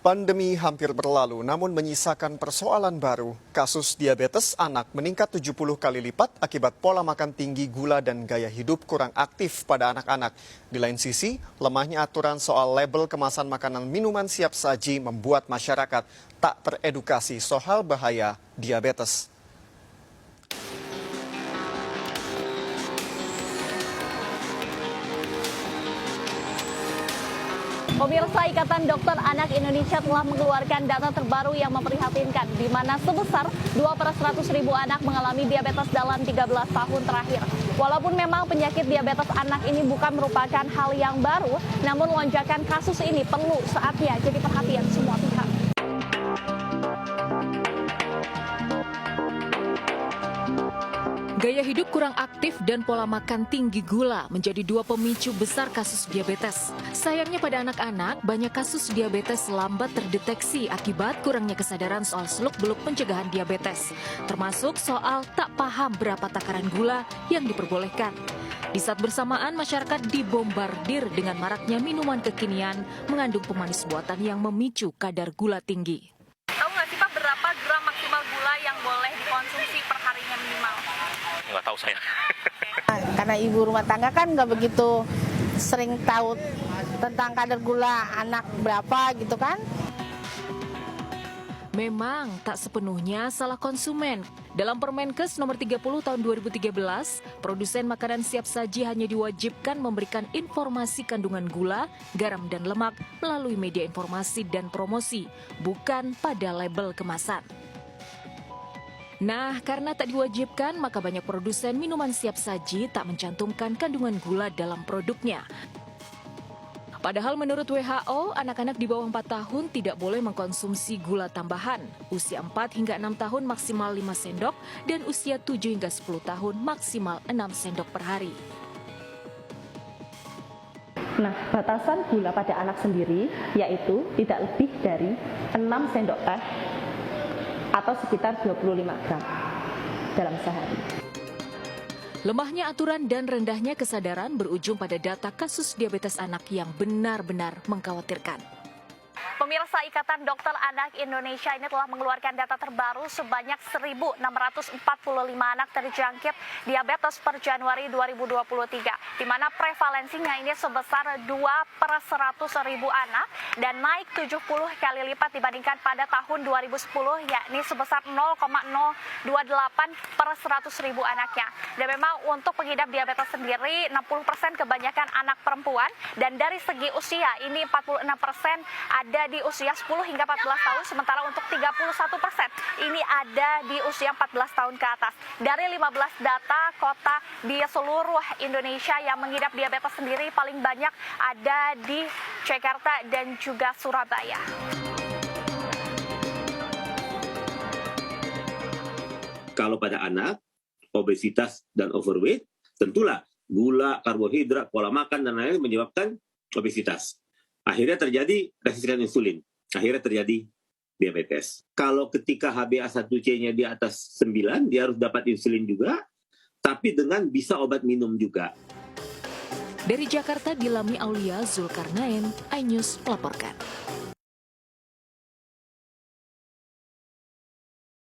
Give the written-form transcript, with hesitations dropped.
Pandemi hampir berlalu, namun menyisakan persoalan baru. Kasus diabetes anak meningkat 70 kali lipat akibat pola makan tinggi, gula, dan gaya hidup kurang aktif pada anak-anak. Di lain sisi, lemahnya aturan soal label kemasan makanan minuman siap saji membuat masyarakat tak teredukasi soal bahaya diabetes. Pemirsa, Ikatan Dokter Anak Indonesia telah mengeluarkan data terbaru yang memprihatinkan, di mana sebesar 2/100.000 anak mengalami diabetes dalam 13 tahun terakhir. Walaupun memang penyakit diabetes anak ini bukan merupakan hal yang baru, namun lonjakan kasus ini perlu saatnya jadi perhatian semua pihak. Gaya hidup kurang aktif dan pola makan tinggi gula menjadi dua pemicu besar kasus diabetes. Sayangnya pada anak-anak, banyak kasus diabetes lambat terdeteksi akibat kurangnya kesadaran soal seluk-beluk pencegahan diabetes, termasuk soal tak paham berapa takaran gula yang diperbolehkan. Di saat bersamaan, masyarakat dibombardir dengan maraknya minuman kekinian mengandung pemanis buatan yang memicu kadar gula tinggi. Tahu nggak sih Pak, berapa gram maksimal gula yang boleh dikonsumsi per harinya minimal? Nggak tahu saya. Karena ibu rumah tangga kan nggak begitu sering tahu tentang kadar gula anak berapa gitu kan. Memang tak sepenuhnya salah konsumen. Dalam Permenkes nomor 30 tahun 2013, produsen makanan siap saji hanya diwajibkan memberikan informasi kandungan gula, garam dan lemak melalui media informasi dan promosi, bukan pada label kemasan. Nah, karena tak diwajibkan, maka banyak produsen minuman siap saji tak mencantumkan kandungan gula dalam produknya. Padahal menurut WHO, anak-anak di bawah 4 tahun tidak boleh mengkonsumsi gula tambahan. Usia 4 hingga 6 tahun maksimal 5 sendok dan usia 7 hingga 10 tahun maksimal 6 sendok per hari. Nah, batasan gula pada anak sendiri yaitu tidak lebih dari 6 sendok teh atau sekitar 25 gram dalam sehari. Lemahnya aturan dan rendahnya kesadaran berujung pada data kasus diabetes anak yang benar-benar mengkhawatirkan. Pemirsa, Ikatan Dokter Anak Indonesia ini telah mengeluarkan data terbaru sebanyak 1.645 anak terjangkit diabetes per Januari 2023, di mana prevalensinya ini sebesar 2/100.000 anak dan naik 70 kali lipat dibandingkan pada tahun 2010, yakni sebesar 0,028/100.000 anaknya. Dan memang untuk pengidap diabetes sendiri 60% kebanyakan anak perempuan, dan dari segi usia ini 46% ada di usia 10 hingga 14 tahun, sementara untuk 31% ini ada di usia 14 tahun ke atas. Dari 15 data kota di seluruh Indonesia yang mengidap diabetes sendiri, paling banyak ada di Jakarta dan juga Surabaya. Kalau pada anak, obesitas dan overweight, tentulah gula, karbohidrat, pola makan, dan lain-lain menyebabkan obesitas. Akhirnya terjadi resistensi insulin, akhirnya terjadi diabetes. Kalau ketika HbA1c-nya di atas 9, dia harus dapat insulin juga, tapi dengan bisa obat minum juga. Dari Jakarta, Dilami Aulia, Zulkarnain, iNews melaporkan.